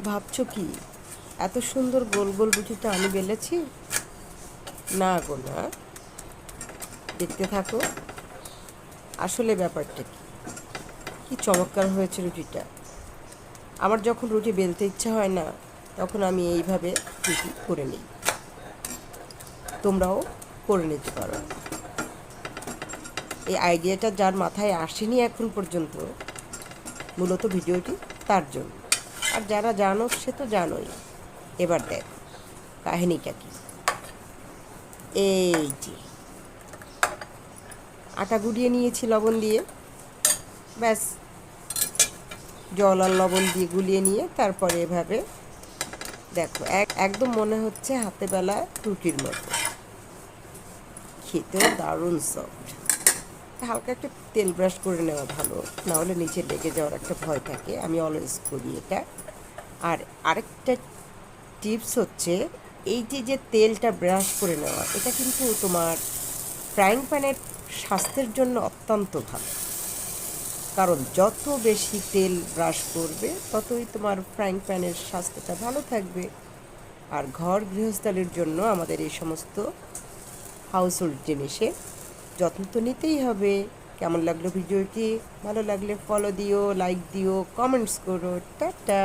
ভাবছো কি এত সুন্দর গোল গোল রুটিটা আমি বেলেছি? না গো না, দেখতে থাকো। আসলে ব্যাপারটা কি, কি চমৎকার হয়েছে রুটিটা। আমার যখন রুটি বেলতে ইচ্ছা হয় না, তখন আমি এইভাবে রুটি করে নিই। তোমরাও করে নিতে পারো। এই আইডিয়াটা যার মাথায় আসেনি এখন পর্যন্ত, মূলত ভিডিওটি তার জন্য। আর যারা জানো সে তো জানোই। এবার দেখ কাহিনীটা কি। এই যে আটা গুলিয়ে নিয়েছি লবণ দিয়ে, ব্যাস জল আর লবণ দিয়ে গুলিয়ে নিয়ে তারপরে এভাবে দেখো একদম মনে হচ্ছে হাতে বেলা রুটির মতো, খেতেও দারুণ সফট। হালকা একটু তেল ব্রাশ করে নেওয়া ভালো, না হলে নিচে লেগে যাওয়ার একটা ভয় থাকে। আমি অলওয়েজ করি এটা। আর আরেকটা টিপস হচ্ছে, এই যে তেলটা ব্রাশ করে নেওয়া, এটা কিন্তু তোমার ফ্রাইং প্যানের স্বাস্থ্যের জন্য অত্যন্ত ভালো। কারণ যত বেশি তেল ব্রাশ করবে ততই তোমার ফ্রাইং প্যানের স্বাস্থ্যটা ভালো থাকবে। আর ঘর গৃহস্থালির জন্য আমাদের এই সমস্ত হাউসহোল্ড জিনিসের যত্ন তো নিতেই হবে। কেমন লাগলো ভিডিওটি? ভালো লাগলে ফলো দিও, লাইক দিও, কমেন্টস করো। টাটা।